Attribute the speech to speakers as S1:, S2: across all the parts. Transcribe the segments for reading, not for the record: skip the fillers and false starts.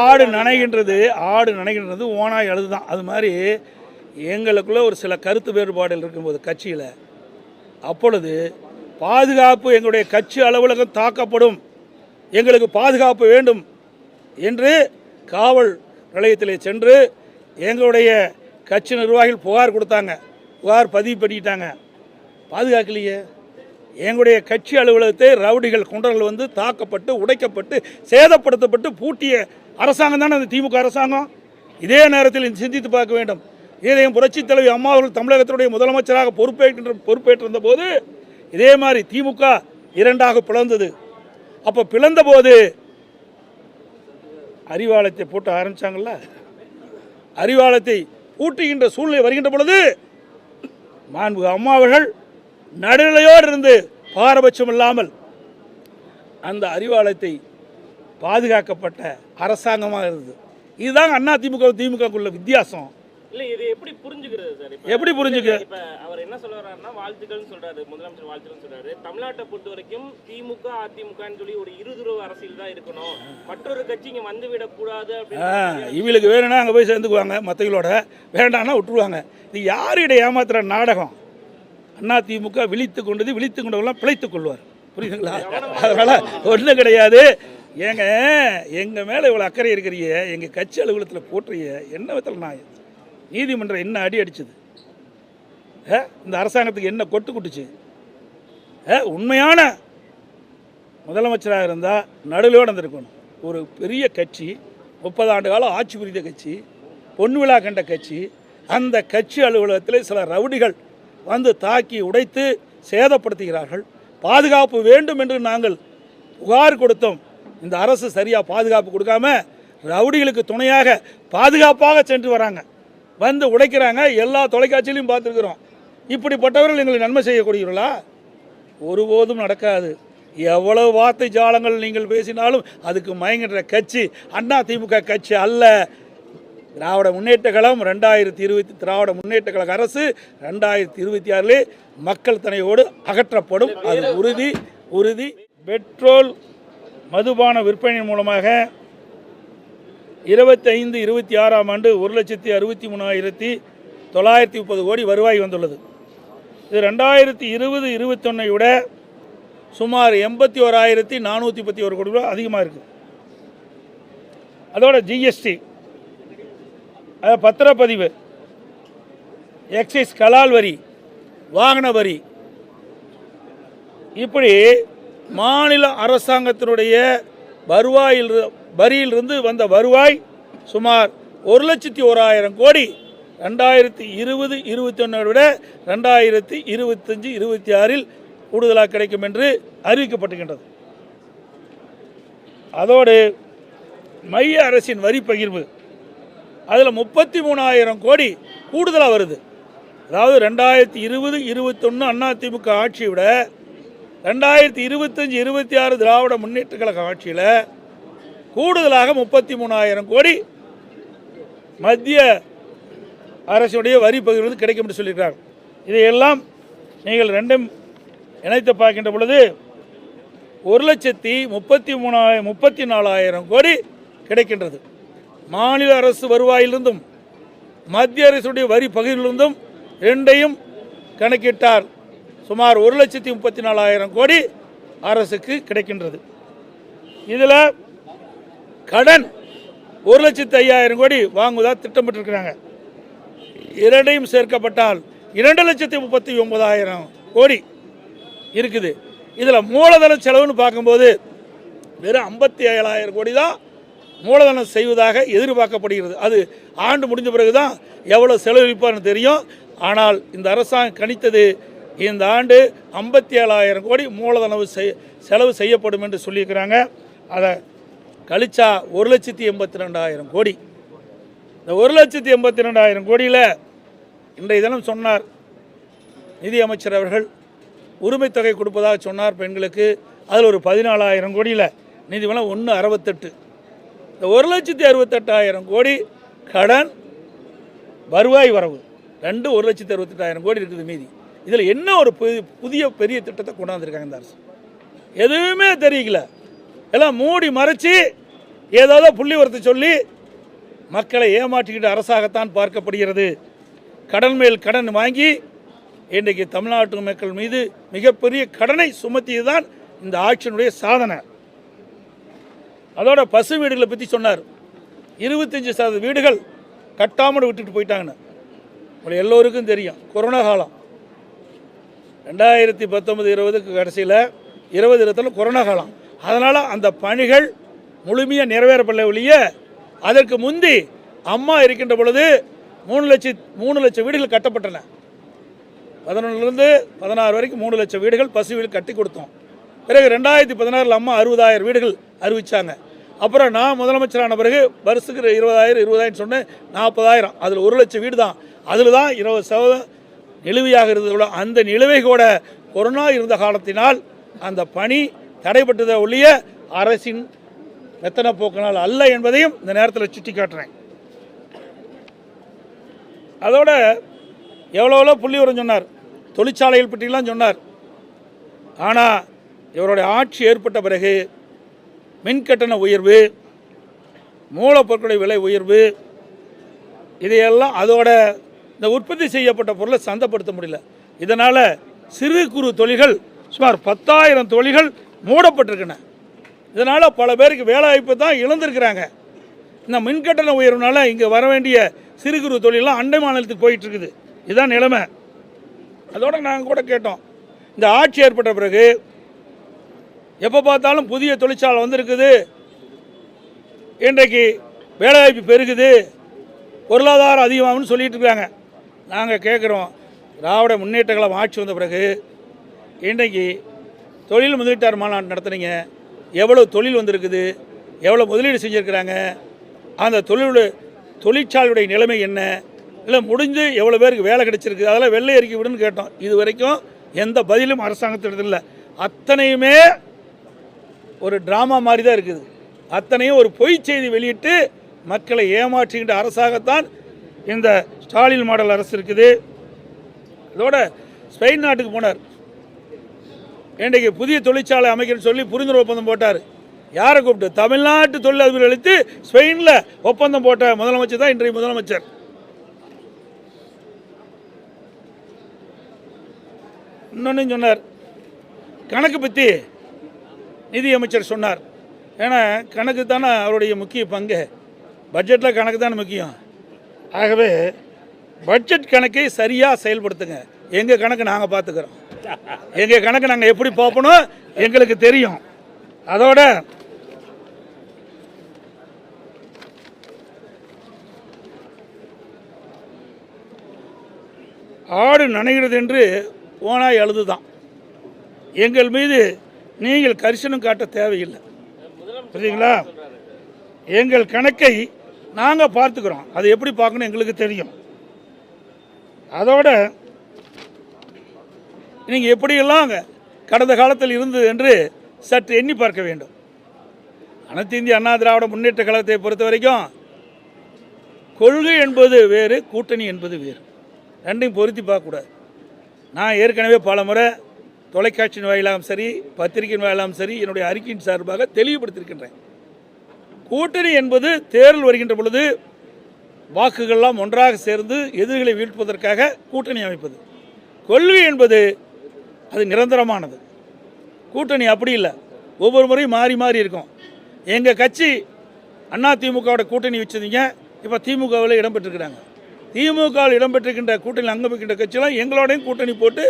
S1: ஆடு நனைகின்றது ஓனாய் அழுதுதான். அது மாதிரி எங்களுக்குள்ள ஒரு சில கருத்து வேறுபாடுகள் இருக்கும்போது கட்சியில், அப்பொழுது பாதுகாப்பு, எங்களுடைய கட்சி அலுவலகம் தாக்கப்படும், எங்களுக்கு பாதுகாப்பு வேண்டும் என்று காவல் நிலையத்திலே சென்று எங்களுடைய கட்சி நிர்வாகிகள் புகார் கொடுத்தாங்க. புகார் பதிவு பண்ணிட்டாங்க. பாதுகாக்கலையே. எங்களுடைய கட்சி அலுவலகத்தை ரவுடிகள், குண்டர்கள் வந்து தாக்கப்பட்டு, உடைக்கப்பட்டு, சேதப்படுத்தப்பட்டு பூட்டிய அரசாங்கம் தானே அந்த திமுக அரசாங்கம். இதே நேரத்தில் சிந்தித்து பார்க்க வேண்டும். இதையும் புரட்சித் தலைவி அம்மா அவர்கள் தமிழகத்தினுடைய முதலமைச்சராக பொறுப்பேற்றிருந்த போது இதே மாதிரி திமுக இரண்டாக பிளந்தது. அப்போ பிளந்த போது அறிவாலயத்தை போட்டு ஆரம்பிச்சாங்கல்ல, அறிவாலயத்தை பூட்டுகின்ற சூழ்நிலை வருகின்ற பொழுது மாண்பு அம்மா அவர்கள் நடுநிலையோடு இருந்து பாரபட்சம் இல்லாமல் அந்த அறிவாலயத்தை பாதுகாக்கப்பட்ட அரசாங்கமாக இருந்தது. இதுதான் அண்ணா திமுகவுக்குள்ள வித்தியாசம்.
S2: இல்ல, இது எப்படி புரிஞ்சுக்கிறது சார்?
S1: எப்படி புரிஞ்சுக்க?
S2: இப்ப அவர் என்ன சொல்றாருன்னா, வாழ்த்துக்கள்னு சொல்றாரு, முதலமைச்சர் வாழ்த்துக்கள்னு சொல்றாரு. தமிழ்நாட்டை பொறுத்த வரைக்கும் திமுக அதிமுகன்னு சொல்லி ஒரு இருதுருவ அரசியல் தான் இருக்கணும், மற்றொரு கட்சி இங்க வந்து விடக்கூடாது அப்படின்னு.
S1: இவங்களுக்கு வேணும்னா அங்கே போய் சேர்ந்துக்குவாங்க, மற்றவங்களோட வேண்டாம்னா விட்டுருவாங்க. இது யாருடைய ஏமாத்துற நாடகம்? அண்ணா திமுக விழித்து கொண்டவெல்லாம் பிழைத்துக் கொள்வார். புரியுதுங்களா? அதனால ஒன்றும் கிடையாது. எங்கள் மேலே இவ்வளோ அக்கறை இருக்கிறீங்க, எங்கள் கட்சி அலுவலகத்தில் போட்டுறீங்க, என்ன விதத்தில் நான் நீதிமன்றம் என்ன அடி அடிச்சது? இந்த அரசாங்கத்துக்கு என்ன கொட்டு குட்டுச்சு? உண்மையான முதலமைச்சராக இருந்தால் நடுவில் நடந்திருக்கணும். ஒரு பெரிய கட்சி, 30 ஆண்டு காலம் ஆட்சி புரிந்த கட்சி, பொன் விழா கண்ட கட்சி, அந்த கட்சி அலுவலகத்தில் சில ரவுடிகள் வந்து தாக்கி உடைத்து சேதப்படுத்துகிறார்கள். பாதுகாப்பு வேண்டும் என்று நாங்கள் புகார் கொடுத்தோம். இந்த அரசு சரியாக பாதுகாப்பு கொடுக்காம ரவுடிகளுக்கு துணையாக பாதுகாப்பாக சென்று வராங்க, வந்து உடைக்கிறாங்க. எல்லா தொலைக்காட்சியிலையும் பார்த்துருக்குறோம். இப்படிப்பட்டவர்கள் எங்களுக்கு நன்மை செய்யக்கூடியவர்களா? ஒருபோதும் நடக்காது. எவ்வளவு வார்த்தை ஜாலங்கள் நீங்கள் பேசினாலும் அதுக்கு மயங்கின்ற கட்சி அண்ணா திமுக கட்சி அல்ல. திராவிட முன்னேற்ற கழகம் 2020 திராவிட முன்னேற்ற கழக அரசு 2026 மக்கள் தனையோடு அகற்றப்படும். அது உறுதி. பெட்ரோல் மதுபான விற்பனை மூலமாக 25-26ஆம் ஆண்டு 1,63,930 கோடி வருவாய் வந்துள்ளது. இது 2020-21 விட சுமார் 81,431 கோடி ரூபாய் அதிகமாக இருக்குது. அதோட ஜிஎஸ்டி, பத்திரப்பதிவு, எக்ஸைஸ், கலால் வரி, வாகன வரி, இப்படி மாநில அரசாங்கத்தினுடைய வரியிலிருந்து வந்த வருவாய் சுமார் 1,01,000 கோடி 2020-21 விட 2025-26 கூடுதலாக கிடைக்கும் என்று அறிவிக்கப்பட்டுகின்றது. அதோடு மைய அரசின் வரி பகிர்வு அதில் 33,000 கோடி கூடுதலாக வருது. அதாவது 2020-21 அதிமுக ஆட்சியை விட 2025-26 திராவிட முன்னேற்ற கழக ஆட்சியில் கூடுதலாக 33,000 கோடி மத்திய அரசுடைய வரி பகிர்வு கிடைக்கும் என்று சொல்லியிருக்கிறார். இதையெல்லாம் நீங்கள் ரெண்டும் இணைத்து பார்க்கின்ற பொழுது 1,34,000 கோடி கிடைக்கின்றது. மாநில அரசு வருவாயிலிருந்தும் மத்திய அரசுடைய வரி பகிர்விலிருந்தும் ரெண்டையும் கணக்கிட்டார் சுமார் 1,34,000 கோடி அரசுக்கு கிடைக்கின்றது. இதில் கடன் 1,05,000 கோடி வாங்குவதாக திட்டமிட்டிருக்கிறாங்க. இரண்டையும் சேர்க்கப்பட்டால் 2,39,000 கோடி இருக்குது. இதில் மூலதன செலவுன்னு பார்க்கும்போது வெறும் 57,000 கோடி தான் மூலதனம் செய்வதாக எதிர்பார்க்கப்படுகிறது. அது ஆண்டு முடிஞ்ச பிறகு தான் எவ்வளோ செலவழிப்பார்னு தெரியும். ஆனால் இந்த அரசாங்கம் கணித்தது இந்த ஆண்டு 57,000 கோடி மூலதன செலவு செய்யப்படும் என்று சொல்லியிருக்கிறாங்க. அதை கழிச்சா 1,82,000 கோடி. இந்த 1,82,000 கோடியில் இன்றைய தினம் சொன்னார் நிதியமைச்சர் அவர்கள், உரிமை தொகை கொடுப்பதாக சொன்னார் பெண்களுக்கு. அதில் ஒரு 14,000 கோடியில் நிதி வளம் 1,68. இந்த 1,68,000 கோடி கடன், வருவாய் வரவு ரெண்டு 1,68,000 கோடி இருக்குது மீதி. இதில் என்ன ஒரு புதிய பெரிய திட்டத்தை கொண்டாந்துருக்காங்க இந்த அரசு? எதுவுமே தெரியல. எல்லாம் மூடி மறைச்சி ஏதாவது புள்ளி வரத்தை சொல்லி மக்களை ஏமாற்றிக்கிட்ட அரசாகத்தான் பார்க்கப்படுகிறது. கடன் மேல் கடன் வாங்கி இன்றைக்கு தமிழ்நாட்டு மக்கள் மீது மிகப்பெரிய கடனை சுமத்தியதுதான் இந்த ஆட்சியினுடைய சாதனை. அதோட பசு வீடுகளை பற்றி சொன்னார். 25% வீடுகள் கட்டாமல் விட்டுட்டு போயிட்டாங்கன்னு உங்களுக்கு எல்லோருக்கும் தெரியும். கொரோனா காலம் 2019-20 கடைசியில் 2020 கொரோனா காலம். அதனால் அந்த பணிகள் முழுமையாக நிறைவேறப்படல ஒழிய அதற்கு முந்தி அம்மா இருக்கின்ற பொழுது 3 லட்சம் வீடுகள் கட்டப்பட்டன. 11லேருந்து 16 வரைக்கும் 3 லட்சம் வீடுகள் பசு வீடு கட்டி கொடுத்தோம். பிறகு 2016 அம்மா 60,000 வீடுகள் அறிவித்தாங்க. அப்புறம் நான் முதலமைச்சரான பிறகு வருஷத்துக்கு 20,000 சொன்னேன். 40,000 அதில் 1 லட்சம் வீடு தான். அதில் தான் 20% நிலுவையாக இருந்தது. அந்த நிலுவை கூட கொரோனா இருந்த காலத்தினால் அந்த பணி தடைப்பட்டதை ஒழிய அரசின் மெத்தன போக்கினால் அல்ல என்பதையும் இந்த நேரத்தில் சுட்டி காட்டுறேன். அதோட எவ்வளோ புள்ளி வரும் சொன்னார், தொழிற்சாலைகள் பற்றிலாம் சொன்னார். ஆனால் இவருடைய ஆட்சி ஏற்பட்ட பிறகு மின்கட்டண உயர்வு, மூலப்பொருட்களுடைய விலை உயர்வு, இதையெல்லாம் அதோட இந்த உற்பத்தி செய்யப்பட்ட பொருளை சந்தைப்படுத்த முடியல. இதனால் சிறு குறு தொழில்கள் சுமார் 10,000 தொழில்கள் மூடப்பட்டிருக்கின்றன. இதனால் பல பேருக்கு வேலைவாய்ப்பு தான் இழந்திருக்கிறாங்க. இந்த மின்கட்டண உயர்வுனால இங்கே வர வேண்டிய சிறு குறு தொழிலெலாம் அண்டை மாநிலத்துக்கு போயிட்டுருக்குது. இதுதான் நிலைமை. அதோட நாங்கள் கூட கேட்டோம், இந்த ஆட்சி ஏற்பட்ட பிறகு எப்போ பார்த்தாலும் புதிய தொழிற்சாலை வந்திருக்குது, இன்றைக்கு வேலைவாய்ப்பு பெருகுது, பொருளாதாரம் அதிகமாகும்னு சொல்லிட்டு இருக்காங்க. நாங்கள் கேட்குறோம், திராவிட முன்னேற்ற கழகம் ஆட்சி வந்த பிறகு இன்றைக்கு தொழில் முதலீட்டாளர் மாநாடு நடத்துனீங்க, எவ்வளோ தொழில் வந்திருக்குது, எவ்வளோ முதலீடு செஞ்சுருக்கிறாங்க, அந்த தொழிற்சாலையுடைய நிலைமை என்ன, இல்லை முடிஞ்சு எவ்வளோ பேருக்கு வேலை கிடைச்சிருக்கு, அதெல்லாம் வெள்ளை அறிக்கை விடுன்னு கேட்டோம். இது வரைக்கும் எந்த பதிலும் அரசாங்கத்திடத்தில் இல்லை. அத்தனையுமே ஒரு ட்ராமா மாதிரி தான் இருக்குது. அத்தனையும் ஒரு பொய் செய்தி வெளியிட்டு மக்களை ஏமாற்றுகின்ற அரசாகத்தான் இந்த ஸ்டாலின் மாடல் அரசு இருக்குது. இதோட ஸ்பெயின் நாட்டுக்கு போனார். இன்றைக்கு புதிய தொழிற்சாலை அமைக்கணும்னு சொல்லி புரிந்துணர்வு ஒப்பந்தம் போட்டார். யாரை கூப்பிட்டு? தமிழ்நாட்டு தொழிலதிபர் அளித்து ஸ்பெயினில் ஒப்பந்தம் போட்ட முதலமைச்சர் தான் இன்றைய முதலமைச்சர். இன்னொன்று சொன்னார், கணக்கு பற்றி நிதியமைச்சர் சொன்னார். ஏன்னா கணக்கு தானே அவருடைய முக்கிய பங்கு. பட்ஜெட்டில் கணக்கு தானே முக்கியம். ஆகவே பட்ஜெட் கணக்கை சரியாக செயல்படுத்துங்க. எங்கள் கணக்கு நாங்கள் பார்த்துக்கிறோம். எங்கள் கணக்கு நாங்கள் எப்படி பார்ப்போம் எங்களுக்கு தெரியும். அதோட ஆடு நனைகிறது என்று ஓனாய் அழுதுதான். எங்கள் மீது நீங்கள் கரிசனம் காட்ட தேவையில்லை. புரியுதுங்களா? எங்கள் கணக்கை நாங்கள் பார்த்துக்கிறோம். அது எப்படி பார்க்கணும் எங்களுக்கு தெரியும். அதோட நீங்கள் எப்படியெல்லாம் கடந்த காலத்தில் இருந்தது என்று சற்று எண்ணி பார்க்க வேண்டும். அனைத்து இந்திய அண்ணா திராவிட முன்னேற்ற கழகத்தை பொறுத்த வரைக்கும் கொள்கை என்பது வேறு, கூட்டணி என்பது வேறு. ரெண்டையும் பொருத்தி பார்க்கக்கூடாது. நான் ஏற்கனவே பல முறை தொலைக்காட்சியின் வாயிலாகவும் சரி, பத்திரிகையின் வாயிலாகவும் சரி, என்னுடைய அறிக்கையின் சார்பாக தெளிவுபடுத்தியிருக்கின்றேன். கூட்டணி என்பது தேர்தல் வருகின்ற பொழுது வாக்குகள்லாம் ஒன்றாக சேர்ந்து எதிரிகளை வீழ்ப்பதற்காக கூட்டணி அமைப்பது. கொள்கை என்பது அது நிரந்தரமானது. கூட்டணி அப்படி இல்லை, ஒவ்வொரு முறையும் மாறி மாறி இருக்கும். எங்கள் கட்சி அதிமுகவோட கூட்டணி வச்சதுங்க, இப்போ திமுகவில் இடம்பெற்றிருக்கிறாங்க. திமுகவில் இடம்பெற்றிருக்கின்ற கூட்டணி அங்கம் வைக்கின்ற கட்சியெல்லாம் எங்களோடையும் கூட்டணி போட்டு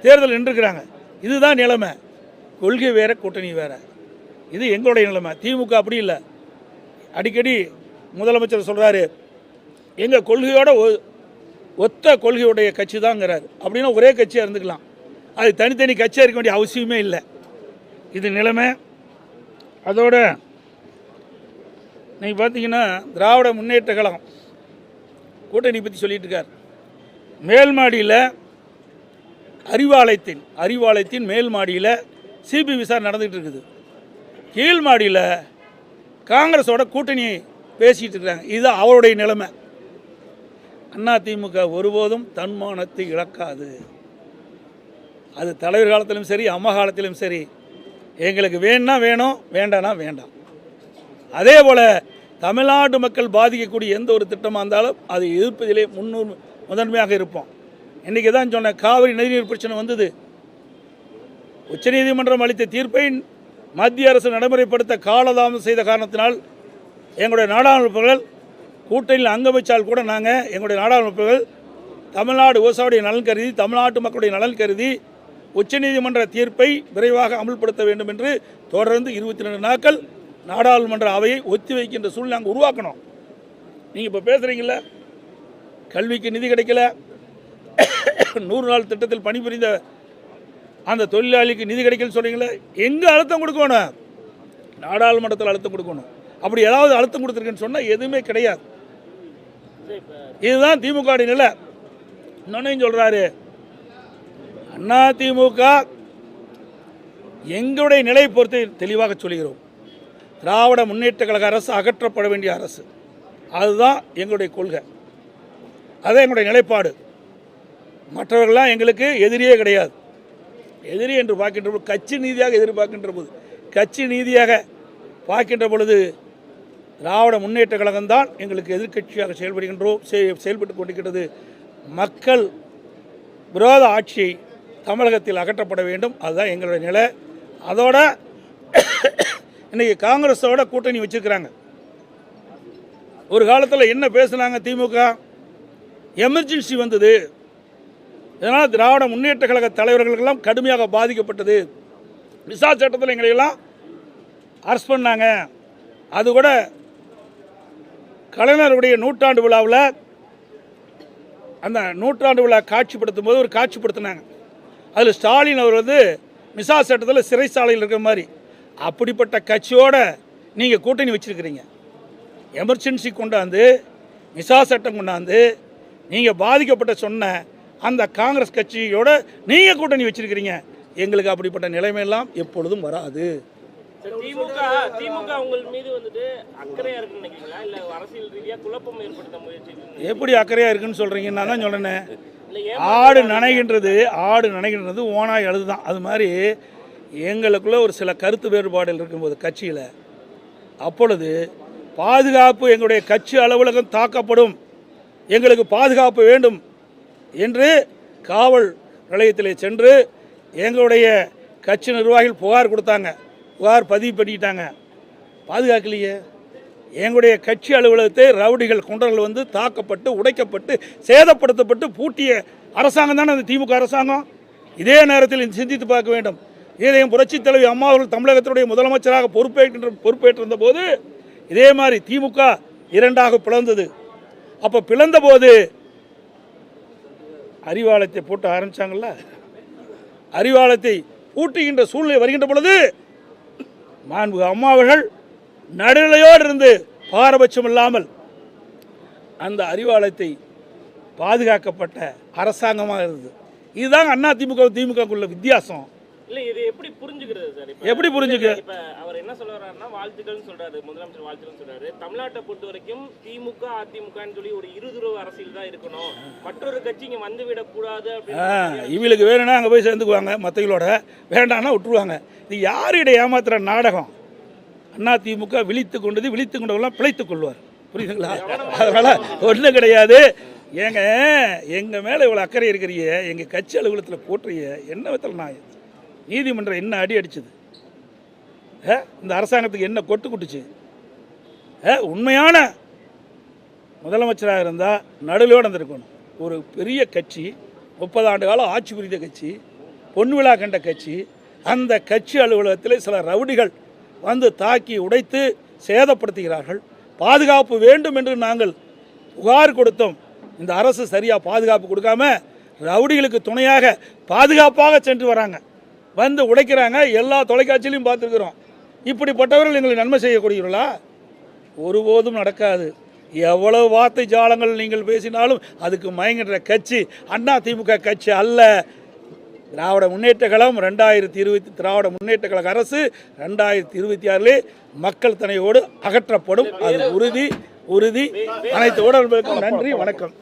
S1: தேர்தல் நின்றுருக்கிறாங்க. இதுதான் நிலைமை. கொள்கை வேறு, கூட்டணி வேறு. இது எங்களுடைய நிலைமை. திமுக அப்படி இல்லை. அடிக்கடி முதலமைச்சர் சொல்கிறாரு, எங்கள் கொள்கையோட ஒத்த கொள்கையுடைய கட்சி தாங்கிறார். அப்படின்னா ஒரே கட்சியாக இருந்துக்கலாம். அது தனித்தனி கட்சியாக இருக்க வேண்டிய அவசியமே இல்லை. இது நிலைமை. அதோட நீங்கள் பார்த்தீங்கன்னா திராவிட முன்னேற்ற கழகம் கூட்டணி பற்றி சொல்லிட்டு இருக்கார். மேல் மாடியில் அறிவாலயத்தின் மேல் மாடியில் சிபி விசாரணை நடந்துகிட்டு இருக்குது. கீழ் மாடியில் காங்கிரஸோட கூட்டணி பேசிகிட்டு இருக்கிறாங்க. இது அவருடைய நிலைமை. அதிமுக ஒருபோதும் தன்மானத்தை இழக்காது. அது தலைவர் காலத்திலும் சரி, அம்மா காலத்திலும் சரி, எங்களுக்கு வேணும்னா வேணும், வேண்டாம்னா வேண்டாம். அதே போல் தமிழ்நாட்டு மக்கள் பாதிக்கக்கூடிய எந்த ஒரு திட்டமாக இருந்தாலும் அதை எதிர்ப்பதிலே முதன்மையாக இருப்போம். இன்றைக்கி தான் சொன்னேன், காவிரி நதிநீர் பிரச்சனை வந்தது. உச்சநீதிமன்றம் அளித்த தீர்ப்பை மத்திய அரசு நடைமுறைப்படுத்த காலதாமதம் செய்த காரணத்தினால் எங்களுடைய நாடாளுமன்றங்கள் கூட்டணியில் அங்கம் வச்சால் கூட நாங்கள் எங்களுடைய நாடாளுமன்றங்கள் தமிழ்நாடு விவசாயிகளுடைய நலன் கருதி, தமிழ்நாட்டு மக்களுடைய நலன் கருதி உச்சநீதிமன்ற தீர்ப்பை விரைவாக அமல்படுத்த வேண்டும் என்று தொடர்ந்து 22 நாட்கள் நாடாளுமன்ற அவையை ஒத்தி வைக்கின்ற சூழ்நிலை நாங்கள் உருவாக்கணும். நீங்கள் இப்போ பேசுகிறீங்கள, கல்விக்கு நிதி கிடைக்கல, 100 நாள் திட்டத்தில் பணிபுரிந்த அந்த தொழிலாளிக்கு நிதி கிடைக்கலன்னு சொல்கிறீங்களே, எங்கே அழுத்தம் கொடுக்கணும்? நாடாளுமன்றத்தில் அழுத்தம் கொடுக்கணும். அப்படி ஏதாவது அழுத்தம் கொடுத்துருக்குன்னு சொன்னால் எதுவுமே கிடையாது. இதுதான் திமுக நிலை. இன்னொன்னையும் சொல்கிறாரு, அண்ணா திமுக எங்களுடைய நிலையை பொறுத்து தெளிவாக சொல்கிறோம். திராவிட முன்னேற்ற கழக அரசு அகற்றப்பட வேண்டிய அரசு, அதுதான் எங்களுடைய கொள்கை, அதுதான் எங்களுடைய நிலைப்பாடு. மற்றவர்கள்லாம் எங்களுக்கு எதிரியே கிடையாது. எதிரி என்று பார்க்கின்ற போது, கட்சி நீதியாக எதிர்பார்க்கின்ற போது, கட்சி நீதியாக பார்க்கின்ற பொழுது திராவிட முன்னேற்ற கழகம்தான் எங்களுக்கு எதிர்க்கட்சியாக செயல்பட்டு கொண்டிருக்கிறது. மக்கள் விரோத ஆட்சியை தமிழகத்தில் அகற்றப்பட வேண்டும், அதுதான் எங்களுடைய நிலை. அதோட இன்றைக்கி காங்கிரஸோட கூட்டணி வச்சுருக்கிறாங்க. ஒரு காலத்தில் என்ன பேசுனாங்க திமுக? எமர்ஜென்சி வந்தது, இதனால் திராவிட முன்னேற்ற கழக தலைவர்களுக்கெல்லாம் கடுமையாக பாதிக்கப்பட்டது. விசா சட்டத்தில் எங்களையெல்லாம் அரெஸ்ட் பண்ணாங்க. அது கூட கலைஞருடைய நூற்றாண்டு விழாவில் அந்த நூற்றாண்டு விழா காட்சிப்படுத்தும் போது ஒரு காட்சிப்படுத்தினாங்க. அதில் ஸ்டாலின் அவர் மிசா சட்டத்தில் சிறைச்சாலையில் இருக்கிற மாதிரி. அப்படிப்பட்ட கட்சியோடு நீங்கள் கூட்டணி வச்சுருக்கிறீங்க. எமர்ஜென்சி கொண்டாந்து, மிசா சட்டம் கொண்டாந்து, நீங்கள் பாதிக்கப்பட்ட சொன்ன அந்த காங்கிரஸ் கட்சியோட நீங்கள் கூட்டணி வச்சிருக்கிறீங்க. எங்களுக்கு அப்படிப்பட்ட நிலைமையெல்லாம் எப்பொழுதும் வராது.
S2: திமுக உங்கள் மீது அக்கறையா இருக்குன்னு நினைக்கிறீங்களா, இல்ல அரசியல் ரீதியா குழப்பம் ஏற்படுத்த முயற்சி? எப்படி
S1: அக்கறையா இருக்குன்னு சொல்றீங்க? நான் தான் சொல்றேன், ஆடு நனைகின்றது ஓனாய் அழுதுதான். அது மாதிரி எங்களுக்குள்ள ஒரு சில கருத்து வேறுபாடுகள் இருக்கும்போது கட்சியில், அப்பொழுது பாதுகாப்பு, எங்களுடைய கட்சி அலுவலகம் தாக்கப்படும், எங்களுக்கு பாதுகாப்பு வேண்டும் என்று காவல் நிலையத்தில் சென்று எங்களுடைய கட்சி நிர்வாகிகள் புகார் கொடுத்தாங்க. புகார் பதிவு பண்ணிட்டாங்க. பாதுகாக்கலையே. எங்களுடைய கட்சி அலுவலகத்தை ரவுடிகள் குண்டர்கள் தாக்கப்பட்டு, உடைக்கப்பட்டு, சேதப்படுத்தப்பட்டு பூட்டிய அரசாங்கம் தானே அந்த திமுக அரசாங்கம். இதே நேரத்தில் சிந்தித்து பார்க்க வேண்டும். இதையும் புரட்சி தலைவி அம்மா அவர்கள் தமிழகத்தினுடைய முதலமைச்சராக பொறுப்பேற்றிருந்த போது இதே மாதிரி திமுக 2ஆக பிளந்தது. அப்போ பிளந்த போது அறிவாலயத்தை போட்டு ஆரம்பிச்சாங்கல்ல, அறிவாலயத்தை பூட்டுகின்ற சூழ்நிலை வருகின்ற பொழுது மாண்பு அம்மா அவர்கள் நடுநிலையோடு இருந்து பாரபட்சம் இல்லாமல் அந்த அறிவாலயத்தை பாதுகாக்கப்பட்ட அரசாங்கமாக இருந்தது. இதுதான் அண்ணா திமுகக்குள்ள வித்தியாசம்.
S2: இல்ல, இது எப்படி புரிஞ்சுக்கிறது சார்?
S1: எப்படி புரிஞ்சுக்க?
S2: இப்ப அவர் என்ன சொல்ல வர்றாருன்னா, வாழ்த்துக்கள்னு சொல்றாரு, முதலமைச்சர் வாழ்த்துக்கள்னு சொல்றாரு. தமிழ்நாட்டை பொறுத்த வரைக்கும் திமுக அதிமுகன்னு சொல்லி ஒரு இருதுருவ அரசியல் தான் இருக்கணும், மற்றொரு கட்சி இங்க வந்து விடக்கூடாது அப்படின்னு.
S1: இவங்களுக்கு வேணும்னா அங்கே போய் சேர்ந்துக்குவாங்க, மற்றவங்களோட வேண்டாம்னா விட்டுருவாங்க. இது யாரிட ஏமாத்துற நாடகம்? அண்ணா திமுக விழித்து கொண்டவெல்லாம் பிழைத்துக் கொள்வார். புரியுதுங்களா? அதனால ஒன்றும் கிடையாது. எங்கள் மேலே இவ்வளோ அக்கறை இருக்கிறீங்க, எங்கள் கட்சி அலுவலகத்தில் போட்டுறீங்க, என்ன விதத்தில் நான் நீதிமன்றம் என்ன அடி அடிச்சது? இந்த அரசாங்கத்துக்கு என்ன கொட்டு குட்டுச்சு? உண்மையான முதலமைச்சராக இருந்தால் நடுவிலோடு வந்திருக்கணும். ஒரு பெரிய கட்சி, 30 ஆண்டு காலம் ஆட்சி புரிந்த கட்சி, பொன் விழா கண்ட கட்சி, அந்த கட்சி அலுவலகத்தில் சில ரவுடிகள் தாக்கி உடைத்து சேதப்படுத்துகிறார்கள். பாதுகாப்பு வேண்டும் என்று நாங்கள் புகார் கொடுத்தோம். இந்த அரசு சரியாக பாதுகாப்பு கொடுக்காம ரவுடிகளுக்கு துணையாக பாதுகாப்பாக சென்று வராங்க, உடைக்கிறாங்க. எல்லா தொலைக்காட்சியிலையும் பார்த்துருக்குறோம். இப்படிப்பட்டவர்கள் எங்களுக்கு நன்மை செய்யக்கூடியவர்களா? ஒருபோதும் நடக்காது. எவ்வளவு வார்த்தை ஜாலங்கள் நீங்கள் பேசினாலும் அதுக்கு மயங்குகின்ற கட்சி அண்ணா திமுக கட்சி அல்ல. திராவிட முன்னேற்ற கழகம் 2020 திராவிட முன்னேற்ற கழக அரசு 2026 மக்கள் துணையோடு அகற்றப்படும். அது உறுதி. அனைத்து ஊடகங்களுக்கும் நன்றி, வணக்கம்.